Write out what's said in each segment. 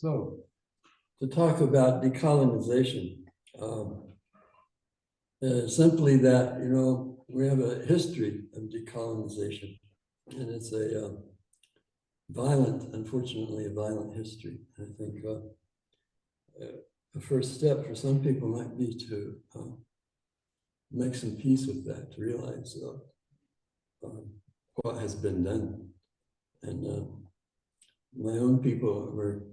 So, to talk about decolonization, simply that, you know, we have a history of decolonization, and it's a violent, unfortunately, a violent history. I think the first step for some people might be to make some peace with that, to realize what has been done. And my own people were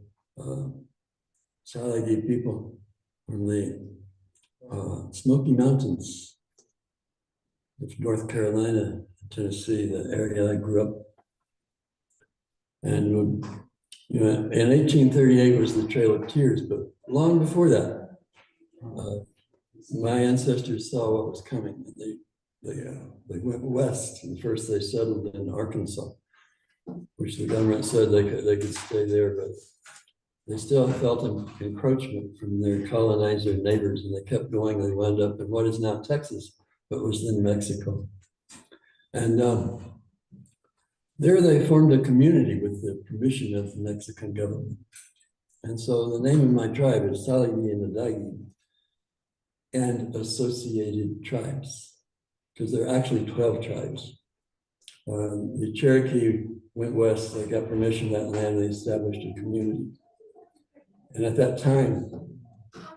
Salagi people from the Smoky Mountains of North Carolina, Tennessee, the area I grew up. And you know, in 1838 was the Trail of Tears, but long before that, my ancestors saw what was coming. They went west, and first they settled in Arkansas, which the government said they could stay there, but they still felt encroachment from their colonizer neighbors, and they kept going. They wound up in what is now Texas, but was then Mexico. And there they formed a community with the permission of the Mexican government. And so the name of my tribe is Salagi and Adagi and associated tribes, because there are actually 12 tribes. The Cherokee went west, they got permission of that land, they established a community. And at that time,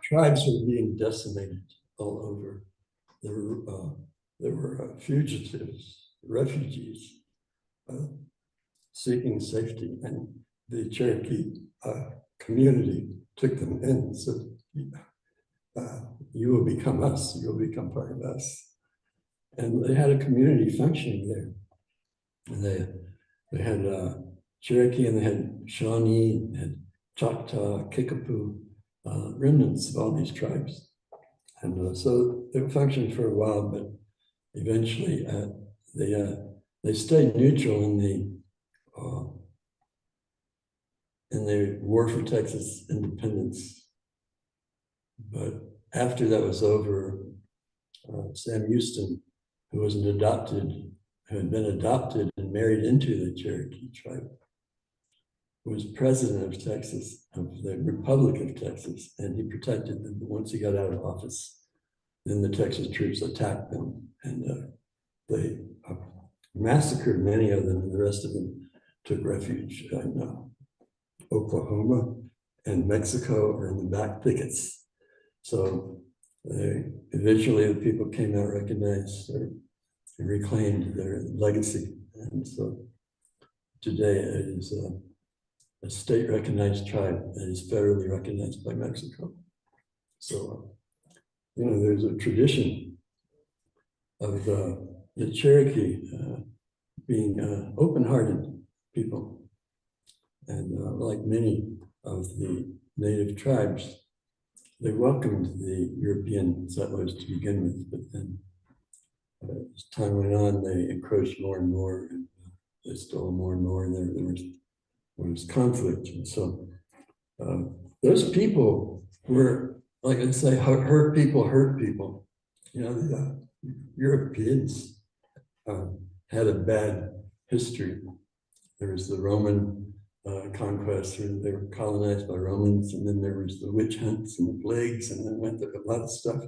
tribes were being decimated all over. There were fugitives, refugees, seeking safety, and the Cherokee community took them in and said, you will become us, you will become part of us. And they had a community functioning there. And they had Cherokee, and they had Shawnee, and had Choctaw, Kickapoo, remnants of all these tribes. And so they functioned for a while, but eventually they stayed neutral in the war for Texas independence. But after that was over, Sam Houston, who had been adopted and married into the Cherokee tribe, was president of Texas, of the Republic of Texas, and he protected them. But once he got out of office, then the Texas troops attacked them, and they massacred many of them, and the rest of them took refuge in Oklahoma and Mexico, or in the back thickets. So eventually the people came out, recognized or reclaimed their legacy. And so today it is a state recognized tribe that is federally recognized by Mexico. So, you know, there's a tradition of the Cherokee being open-hearted people. And like many of the native tribes, they welcomed the European settlers to begin with, but then as time went on, they encroached more and more, and they stole more and more, and there was conflict. And so those people were, like I say, hurt people. You know, the Europeans had a bad history. There was the Roman conquest, where they were colonized by Romans, and then there was the witch hunts and the plagues, and then went through a lot of stuff.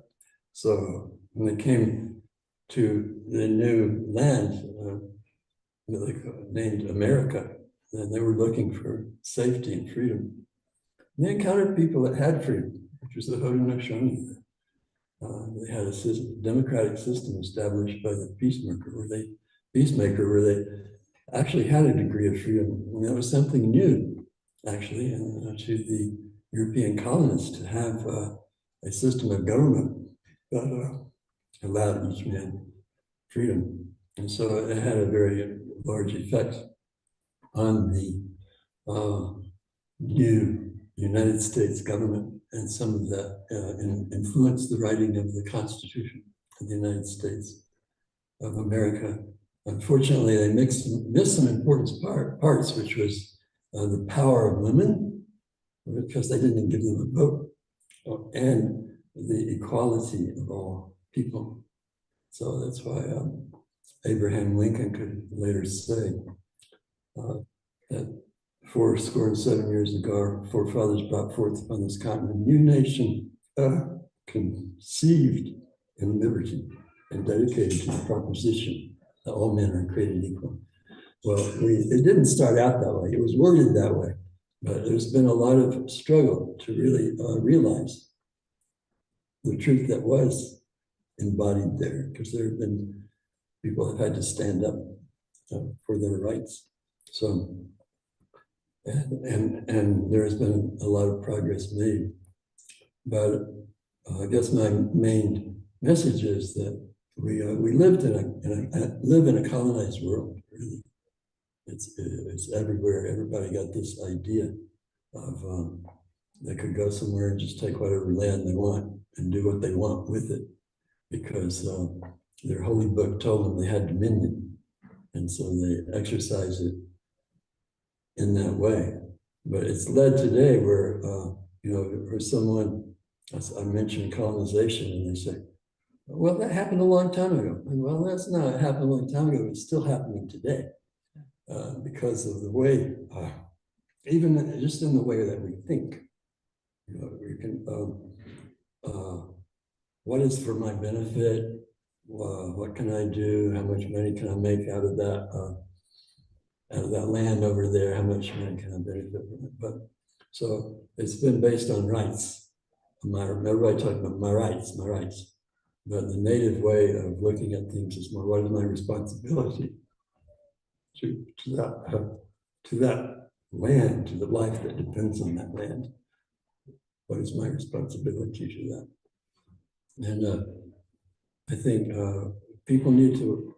So when they came to the new land, they named America, and they were looking for safety and freedom. And they encountered people that had freedom, which was the Haudenosaunee. They had a democratic system established by the peacemaker, where they actually had a degree of freedom. And that was something new, actually, to the European colonists, to have a system of government that allowed each man freedom. And so it had a very large effect on the new United States government, and some of that influenced the writing of the Constitution of the United States of America. Unfortunately, they missed some important parts, which was the power of women, because they didn't give them a vote, and the equality of all people. So that's why Abraham Lincoln could later say that 407 years ago, our forefathers brought forth upon this continent a new nation conceived in liberty and dedicated to the proposition that all men are created equal. Well, it didn't start out that way. It was worded that way, but there's been a lot of struggle to really realize the truth that was embodied there, because there have been people have had to stand up for their rights. So, and there has been a lot of progress made. But I guess my main message is that we live in a colonized world. Really, it's everywhere. Everybody got this idea of they could go somewhere and just take whatever land they want and do what they want with it, because their holy book told them they had dominion, and so they exercise it in that way. But it's led today where or someone, I mentioned colonization, and they say, well, that happened a long time ago. And well, that's not happened a long time ago. It's still happening today because of the way, even just in the way that we think. We can, what is for my benefit? What can I do? How much money can I make out of that land over there? How much money can I benefit from it? But so it's been based on rights. Everybody talking about my rights. But the native way of looking at things is more, what is my responsibility to that land, to the life that depends on that land? What is my responsibility to that? And I think people need to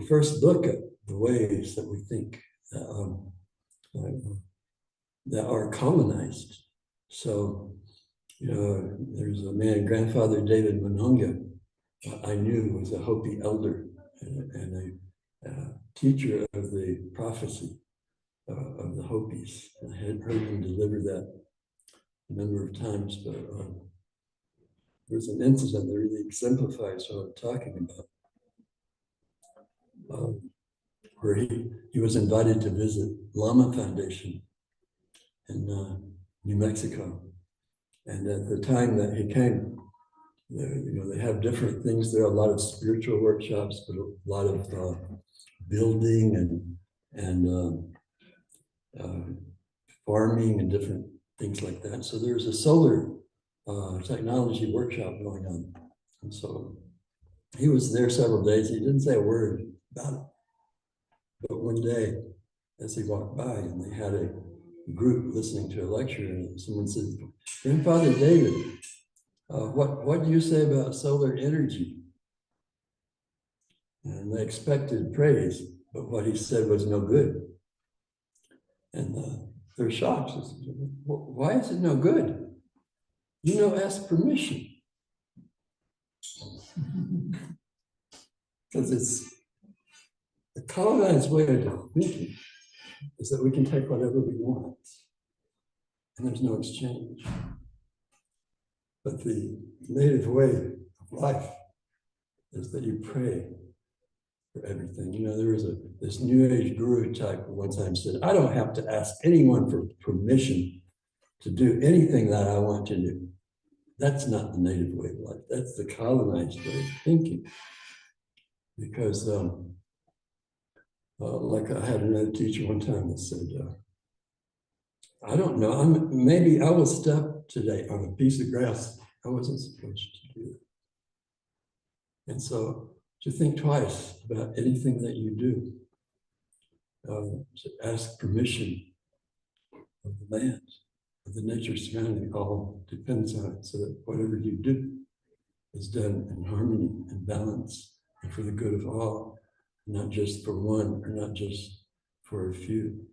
first look at the ways that we think that are colonized. So, there's a man, Grandfather David Mononga, I knew was a Hopi elder and a teacher of the prophecy of the Hopis. I had heard him deliver that a number of times, but there's an incident that really exemplifies what I'm talking about, where he was invited to visit Lama Foundation in New Mexico. And at the time that he came, they have different things. There are a lot of spiritual workshops, but a lot of building and farming and different things like that. So there's a solar technology workshop going on. And so he was there several days. He didn't say a word about it. But one day, as he walked by, and they had a group listening to a lecture, and someone said, Grandfather David, what do you say about solar energy? And they expected praise, but what he said was no good. And they're shocked. Why is it no good? Ask permission. Because it's the colonized way of thinking is that we can take whatever we want, and there's no exchange. But the native way of life is that you pray for everything. There was this New Age guru type who one time said, I don't have to ask anyone for permission to do anything that I want to do. That's not the native way of life. That's the colonized way of thinking. Because like I had another teacher one time that said, I don't know, maybe I will step today on a piece of grass I wasn't supposed to do. And so to think twice about anything that you do, to ask permission of the land, of the nature surrounding, all depends on it, so that whatever you do is done in harmony and balance and for the good of all, not just for one or not just for a few.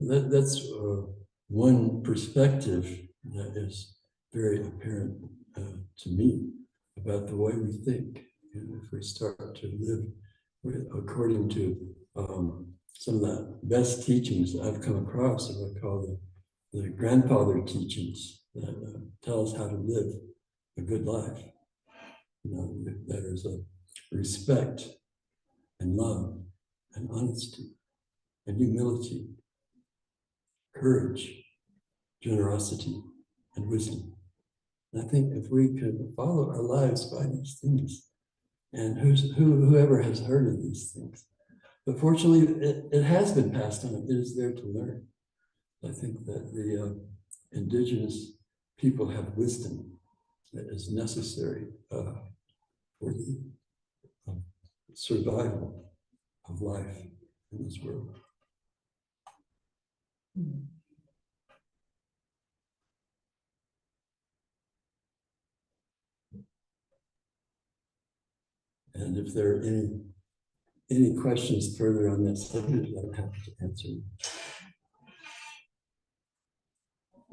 That's one perspective that is very apparent to me about the way we think. If we start to live according to some of the best teachings I've come across, what I call the grandfather teachings that tell us how to live a good life. There is a respect and love and honesty and humility courage, generosity, and wisdom. And I think if we could follow our lives by these things, and whoever has heard of these things, but fortunately, it has been passed on. It is there to learn. I think that the indigenous people have wisdom that is necessary for the survival of life in this world. And if there are any questions further on that subject, I'm happy to answer.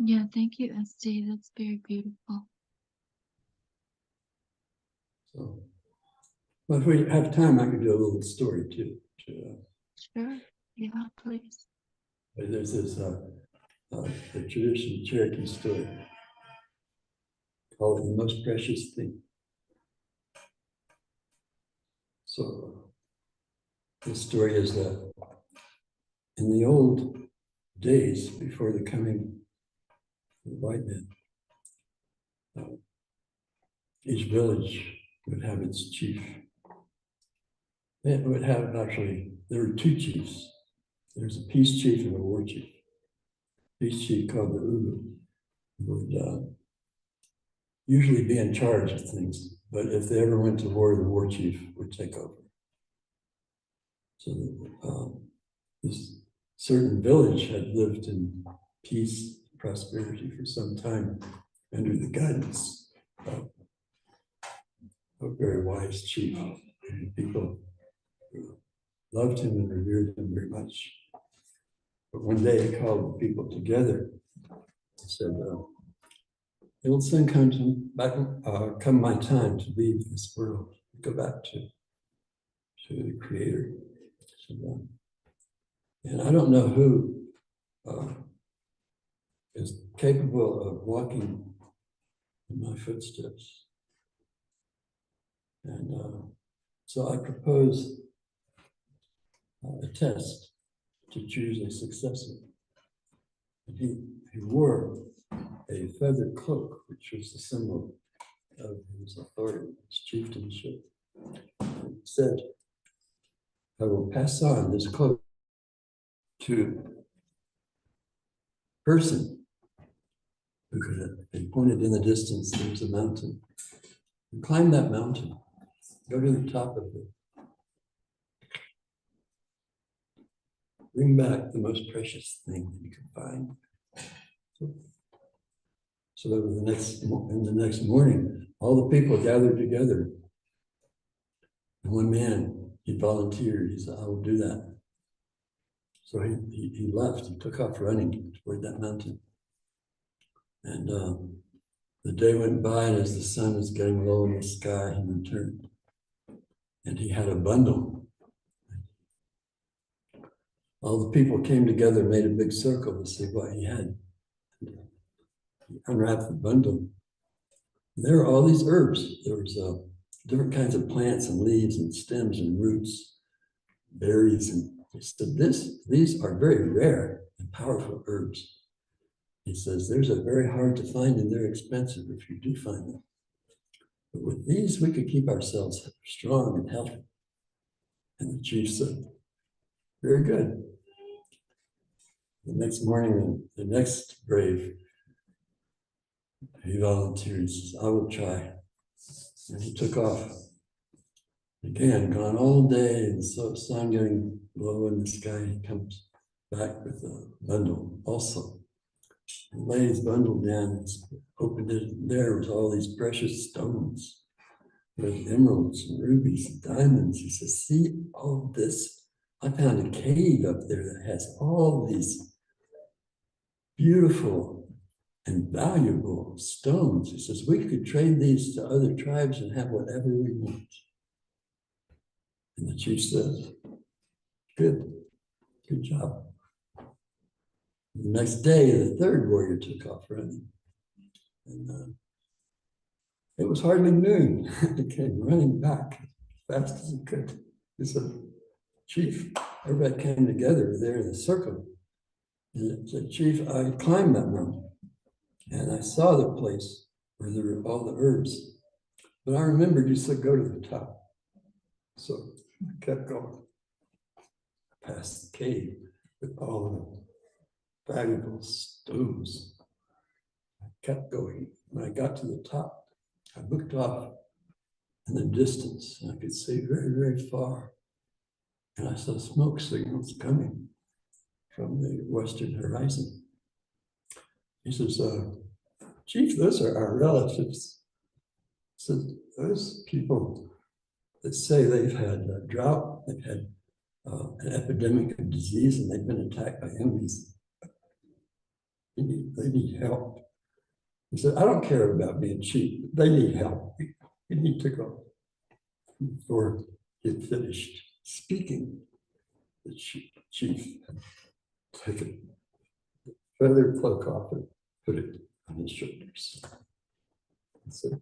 Yeah, thank you, SD. That's very beautiful. So, well, if we have time, I could do a little story too. Sure. Yeah, please. There's this a traditional Cherokee story called The Most Precious Thing. So the story is that in the old days, before the coming of the white man, each village would have its chief. It would have actually, there were two chiefs. There's a peace chief and a war chief. Peace chief called the Ulu would usually be in charge of things, but if they ever went to war, the war chief would take over. So this certain village had lived in peace, prosperity for some time under the guidance of a very wise chief. And people loved him and revered him very much. But one day he called the people together and said, it will soon come my time to leave this world, go back to the Creator. And I don't know who is capable of walking in my footsteps. And so I propose a test to choose a successor. And he wore a feather cloak, which was the symbol of his authority, his chieftainship. And he said, I will pass on this cloak to a person who could be pointed in the distance. There's a mountain. You climb that mountain, go to the top of it, bring back the most precious thing that you can find. So that was in the next morning, all the people gathered together. And one man, he volunteered, he said, I will do that. So he left, he took off running toward that mountain. And the day went by, and as the sun was getting low in the sky, he returned. And he had a bundle. All the people came together, made a big circle to see what he had. He unwrapped the bundle. And there were all these herbs. There was different kinds of plants and leaves and stems and roots, berries. And he said, these are very rare and powerful herbs. He says, those are very hard to find and they're expensive if you do find them. But with these, we could keep ourselves strong and healthy. And the chief said, very good. The next morning, the next brave, he volunteered, he says, I will try. And he took off. Again, gone all day, and so sun getting low in the sky, he comes back with a bundle also. He laid his bundle down, opened it, and there was all these precious stones with emeralds and rubies and diamonds. He says, see all this? I found a cave up there that has all these beautiful and valuable stones. He says, we could trade these to other tribes and have whatever we want. And the chief says, good job. The next day, the third warrior took off running. And it was hardly noon. He came running back as fast as he could. He said, Chief, everybody came together there in the circle. And I said, Chief, I climbed that mountain and I saw the place where there were all the herbs. But I remembered you said go to the top. So I kept going past the cave with all the valuable stones. I kept going. When I got to the top, I looked off in the distance and I could see very, very far. And I saw smoke signals coming from the western horizon. He says, Chief, those are our relatives. I said, those people that say they've had a drought, they've had an epidemic of disease, and they've been attacked by enemies. They need help. He said, I don't care about being cheap. They need help. You need to go. Before he had finished speaking, the chief had taken the feather cloak off and put it on his shoulders. He said,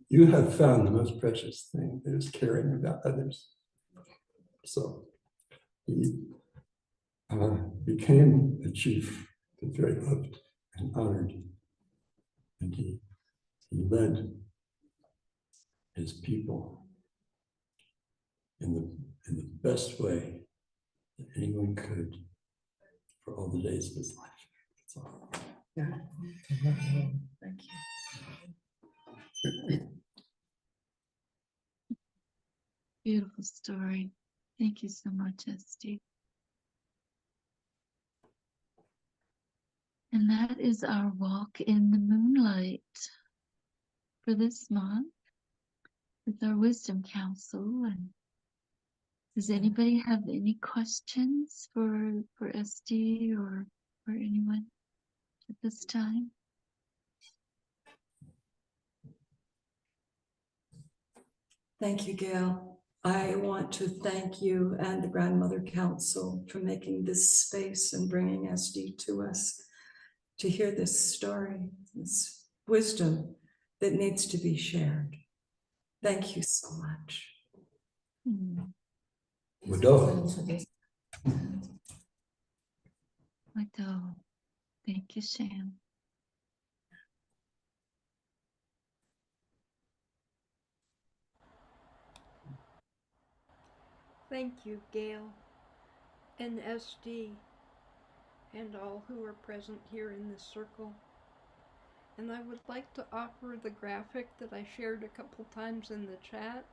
you have found the most precious thing, that is caring about others. So he became a chief, was very loved and honored. And he led his people in the best way that anyone could for all the days of his life. That's all. Yeah. Thank you. Beautiful story. Thank you so much, Esty. And that is our walk in the moonlight for this month with our wisdom council. And does anybody have any questions for Esty or for anyone at this time? Thank you, Gail. I want to thank you and the Grandmother Council for making this space and bringing SD to us to hear this story, this wisdom that needs to be shared. Thank you so much. Wado. Wado. Thank you, Shan. Thank you, Gail and SD and all who are present here in this circle. And I would like to offer the graphic that I shared a couple times in the chat.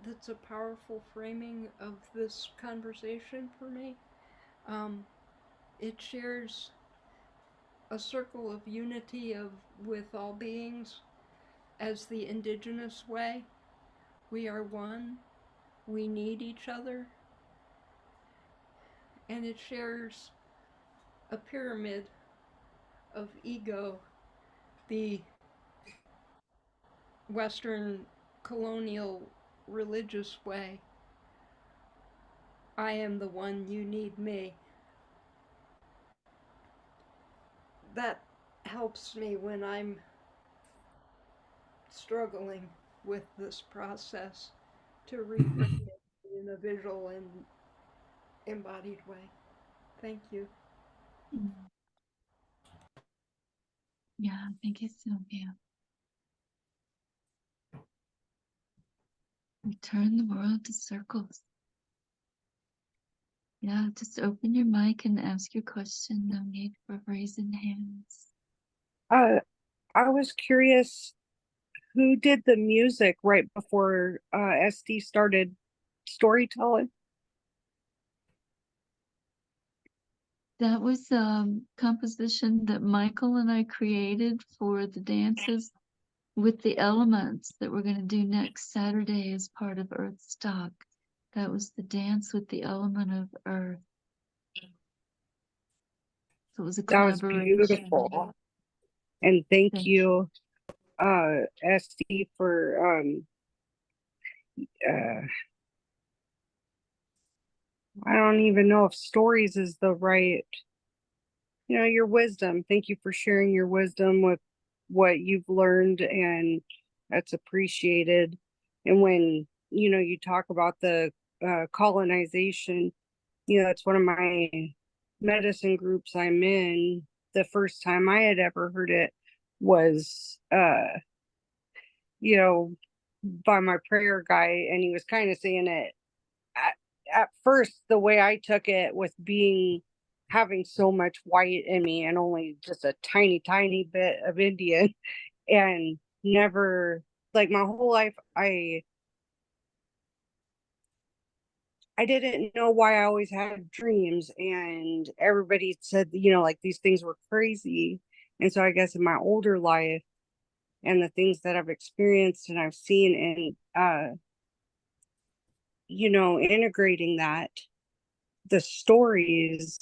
That's a powerful framing of this conversation for me. It shares a circle of unity with all beings as the indigenous way. We are one. We need each other. And it shares a pyramid of ego, the Western colonial religious way. I am the one, you need me. That helps me when I'm struggling with this process to reframe it in a visual and embodied way. Thank you. Yeah, thank you, Sylvia. We turn the world to circles. Yeah, just open your mic and ask your question. No need for raising hands. I was curious who did the music right before SD started storytelling. That was a composition that Michael and I created for the dances with the elements that we're going to do next Saturday as part of Earthstock. That was the dance with the element of earth. So it was a That was collaboration. beautiful. And thank you, SD, for I don't even know if stories is the right, your wisdom. Thank you for sharing your wisdom with what you've learned, and that's appreciated. And when, you talk about the colonization, it's one of my medicine groups I'm in, the first time I had ever heard it was, you know, by my prayer guy, and he was kind of saying it at first, the way I took it with being having so much white in me and only just a tiny bit of Indian, and never, like, my whole life I didn't know why I always had dreams, and everybody said, you know, like these things were crazy. And so I guess in my older life and the things that I've experienced and I've seen, and you know, integrating that, the stories,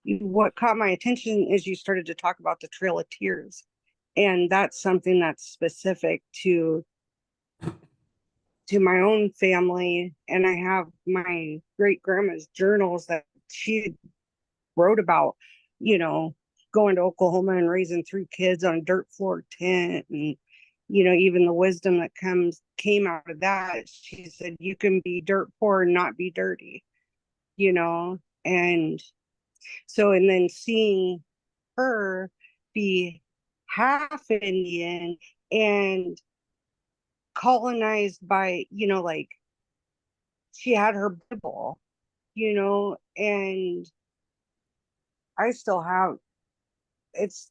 what caught my attention is you started to talk about the Trail of Tears. And that's something that's specific to my own family. And I have my great grandma's journals that she wrote about, you know, going to Oklahoma and raising 3 kids on a dirt floor tent, and you know, even the wisdom that came out of that. She said you can be dirt poor and not be dirty, you know. And so, and then seeing her be half Indian and colonized by, you know, like she had her Bible, you know, and I still have, it's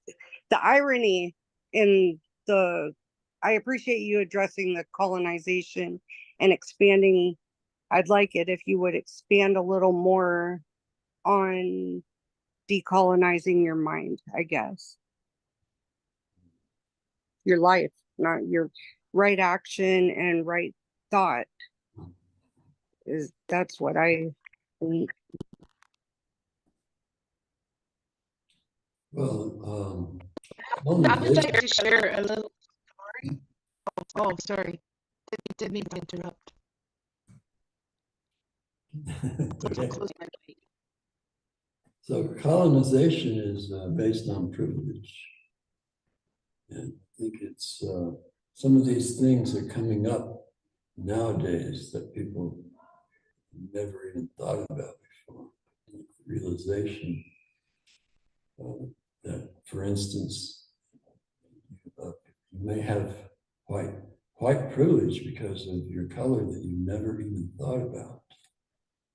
the irony in the, I appreciate you addressing the colonization and expanding. I'd like it if you would expand a little more on decolonizing your mind, I guess. Your life, not your right action and right thought. That's what I think. Well, I would like to share a little story. Oh, sorry. Didn't mean to interrupt. okay. Close my plate. So colonization is based on privilege. And I think it's some of these things are coming up nowadays that people never even thought about before. Realization that, for instance, you may have white privilege because of your color that you never even thought about,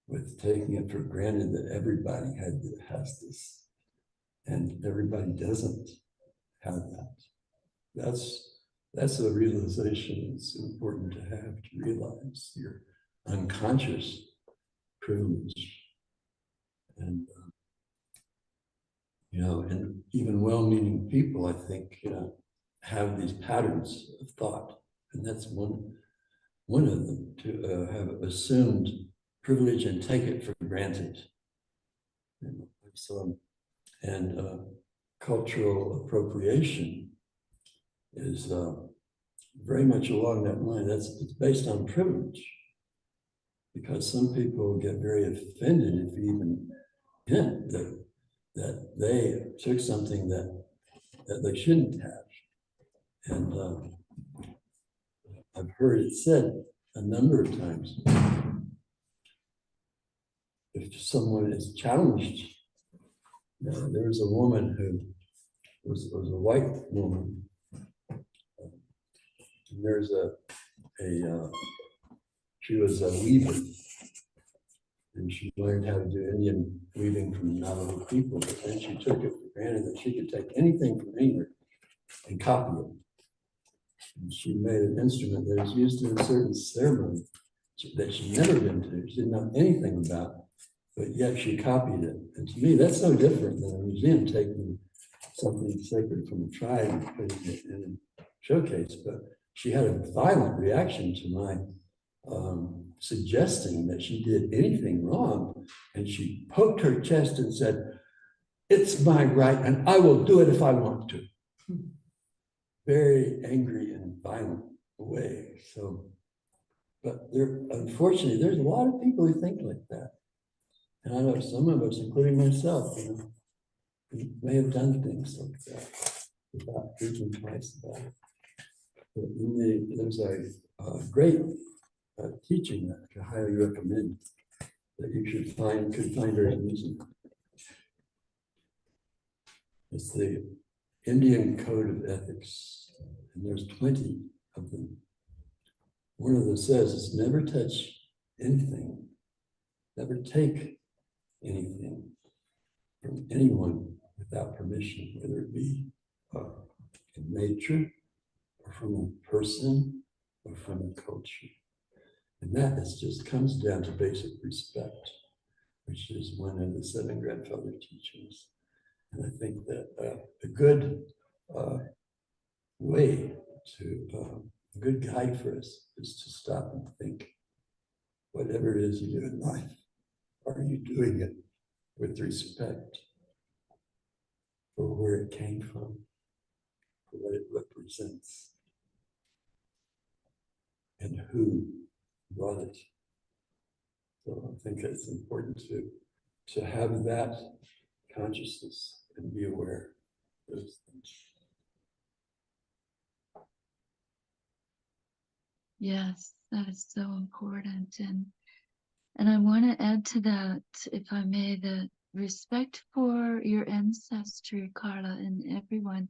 with taking it for granted that everybody has this, and everybody doesn't have that. That's a realization that's important to have, to realize your unconscious privilege. And you know, and even well-meaning people, I think, you know, have these patterns of thought, and that's one of them, to have assumed privilege and take it for granted. You know, so, and cultural appropriation is very much along that line. It's based on privilege, because some people get very offended if you even hint that they took something that they shouldn't have. And I've heard it said a number of times, if someone is challenged, there was a woman who was a white woman, and there's she was a weaver, and she learned how to do Indian weaving from Navajo people, but then she took it for granted that she could take anything from anywhere and copy it. And she made an instrument that is used in a certain ceremony that she'd never been to, she didn't know anything about, but yet she copied it. And to me, that's no different than a museum taking something sacred from a tribe and putting it in a showcase. But she had a violent reaction to my suggesting that she did anything wrong. And she poked her chest and said, "It's my right, and I will do it if I want to." Very angry and violent way. So, but unfortunately, there's a lot of people who think like that. And I know some of us, including myself, you know, we may have done things like that without thinking twice about it. But there's a great teaching that I highly recommend, that you could find very easily. It's the Indian Code of Ethics, and there's 20 of them. One of them says it's never touch anything, never take anything from anyone without permission, whether it be in nature or from a person or from a culture. And that is just comes down to basic respect, which is one of the 7 grandfather teachings. And I think that a good way to, a good guide for us is to stop and think, whatever it is you do in life, are you doing it with respect for where it came from, for what it represents, and who brought it? So I think it's important to have that consciousness and be aware of those things. Yes, that is so important. And I want to add to that, if I may, that respect for your ancestry, Carla, and everyone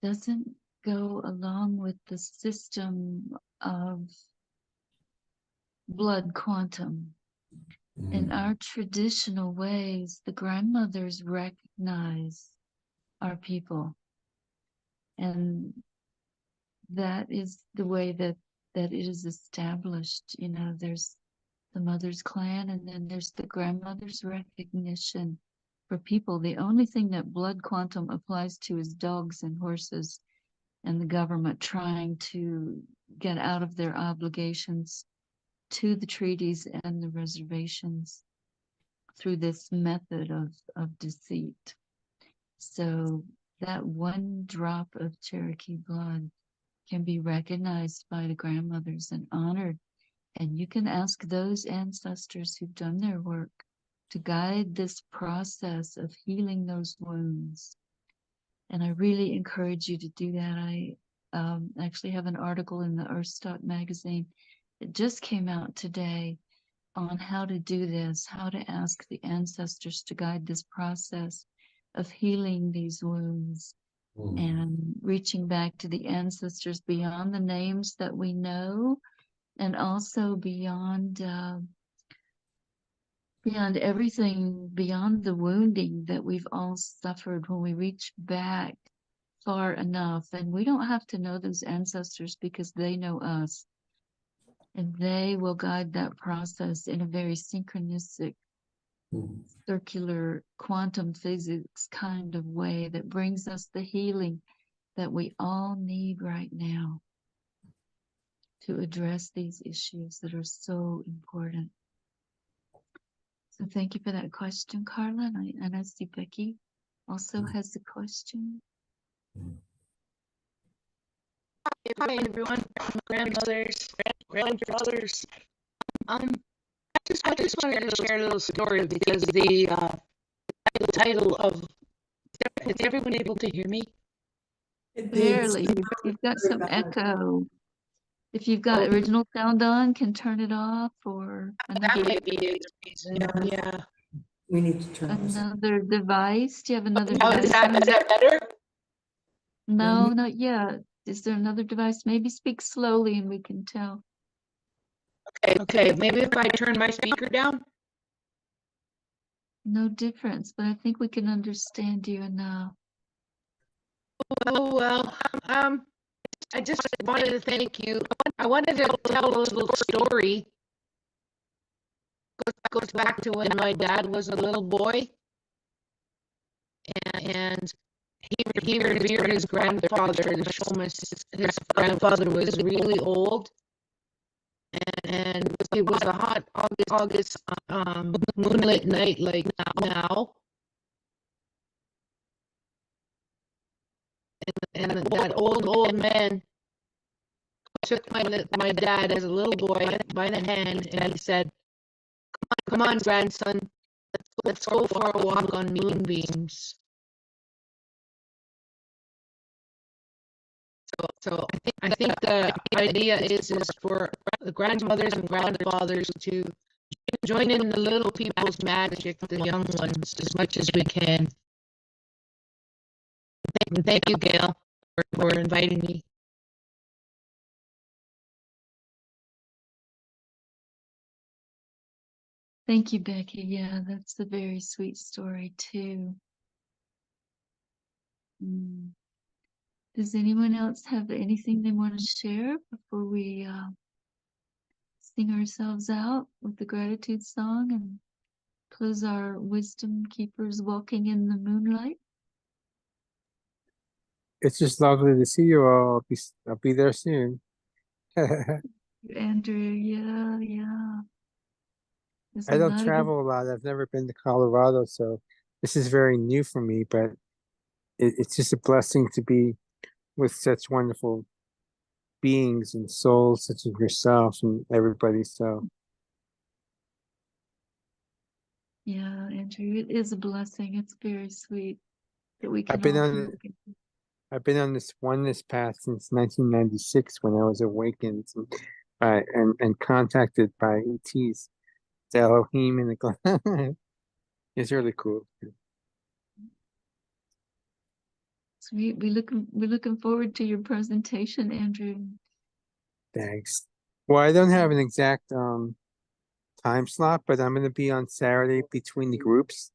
doesn't go along with the system of blood quantum. In our traditional ways, the grandmothers recognize our people. And that is the way that it is established. You know, there's the mother's clan, and then there's the grandmother's recognition for people. The only thing that blood quantum applies to is dogs and horses, and the government trying to get out of their obligations to the treaties and the reservations through this method of deceit. So that one drop of Cherokee blood can be recognized by the grandmothers and honored. And you can ask those ancestors who've done their work to guide this process of healing those wounds. And I really encourage you to do that. I actually have an article in the Earthstock magazine that just came out today on how to do this, how to ask the ancestors to guide this process of healing these wounds and reaching back to the ancestors beyond the names that we know, and also beyond everything, beyond the wounding that we've all suffered when we reach back far enough. And we don't have to know those ancestors because they know us. And they will guide that process in a very synchronistic, circular, quantum physics kind of way that brings us the healing that we all need right now to address these issues that are so important. So thank you for that question, Carla. And I see Becky also has a question. Hi everyone, grandmothers, grandfathers. I just wanted to share a little story because the title of, is everyone able to hear me? Barely. You've got some echo. If you've got original sound on, can turn it off, or That might be a reason. Yeah. We need to turn this. another device. Do you have another Oh, device? is that better? No, not yet. Is there another device? Maybe speak slowly and we can tell. Okay, maybe if I turn my speaker down? No difference, but I think we can understand you enough. Oh, well, I just wanted to thank you. I wanted to tell a little story. Goes back to when my dad was a little boy. And he revered his grandfather to show him his grandfather was really old. And it was a hot August moonlit night like now. And that old man took my dad as a little boy by the hand and he said, "Come on, grandson, let's go for a walk on moonbeams." So I think the idea is for the grandmothers and grandfathers to join in the little people's magic, the young ones, as much as we can. And thank you, Gail, for inviting me. Thank you, Becky. Yeah, that's a very sweet story too. Mm. Does anyone else have anything they want to share before we sing ourselves out with the gratitude song and close our Wisdom Keepers Walking in the Moonlight? It's just lovely to see you all. I'll be there soon. Andrew, yeah. There's I a don't lot of good. travel a lot. I've never been to Colorado, so this is very new for me, but it's just a blessing to be with such wonderful beings and souls such as yourself and everybody. So Yeah, Andrew, it is a blessing. It's very sweet that we I've can been all on come together. I've been on this oneness path since 1996 when I was awakened and contacted by ETs, the Elohim and the It's really cool. Sweet. We're looking forward to your presentation, Andrew. Thanks. Well, I don't have an exact time slot, but I'm going to be on Saturday between the groups,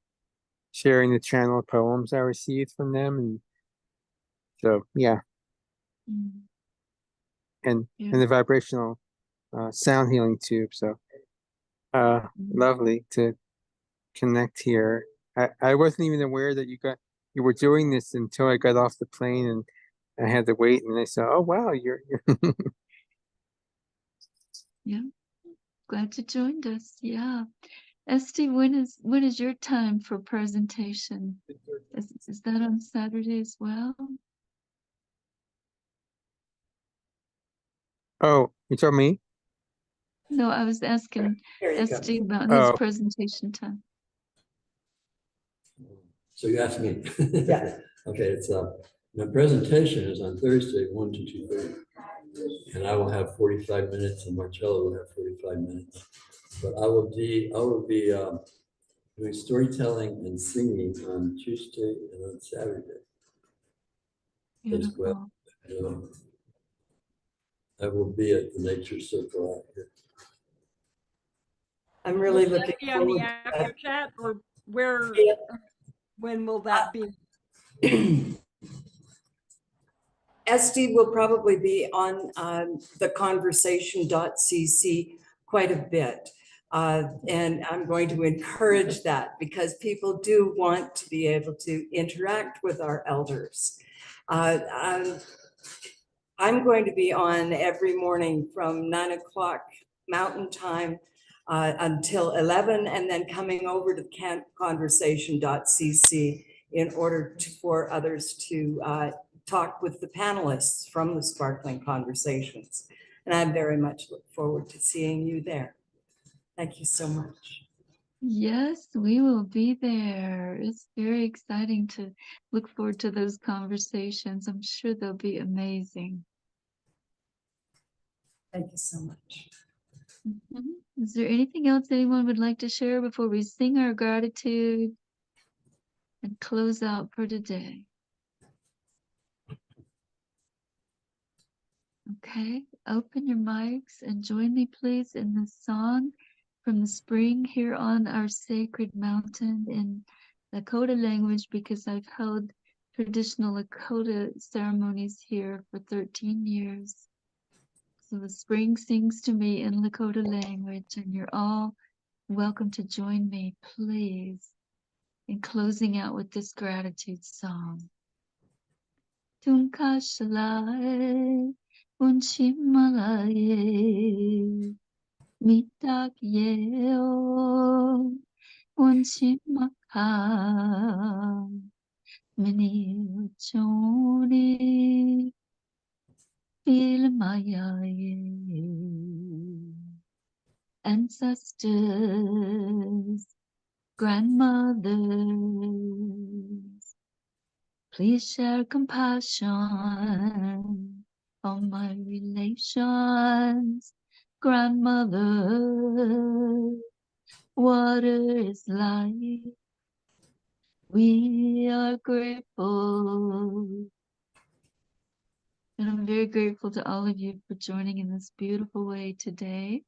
sharing the channel poems I received from them, and so yeah, Mm, and yeah. the vibrational sound healing tube. So lovely to connect here. I wasn't even aware that you were doing this until I got off the plane and I had to wait, and I saw, oh wow, you're Yeah. Glad you joined us. Yeah. Esty, when is your time for presentation? Is that on Saturday as well? Oh, you told me? No, I was asking There you go. Esty about his Oh. presentation time. So you asked me. Yeah. Okay, it's my presentation is on Thursday, 1 to 2:30. And I will have 45 minutes and Marcello will have 45 minutes. But I will be doing storytelling and singing on Tuesday and on Saturday as well. Beautiful. Um, I will be at the Nature Circle out here. I'm really Will that looking be on the forward to after chat, or where? Yeah. When will that be? that. Esty will probably be on the conversation.cc quite a bit. And I'm going to encourage that because people do want to be able to interact with our elders. I'm going to be on every morning from 9 o'clock Mountain Time until 11, and then coming over to conversation.cc in order for others to talk with the panelists from the Sparkling Conversations. And I very much look forward to seeing you there. Thank you so much. Yes, we will be there. It's very exciting to look forward to those conversations. I'm sure they'll be amazing. Thank you so much. Mhm. Is there anything else anyone would like to share before we sing our gratitude and close out for today? Okay, open your mics and join me, please, in the song from the spring here on our sacred mountain in Lakota language, because I've held traditional Lakota ceremonies here for 13 years. So the spring sings to me in Lakota language, and you're all welcome to join me, please, in closing out with this gratitude song. Tunka shalai, unchimalaye, mitak yeo, unchimaka, mini choni, filmayaye. Ancestors, grandmothers, please share compassion on my relations. Grandmother, water is life. We are grateful. And I'm very grateful to all of you for joining in this beautiful way today.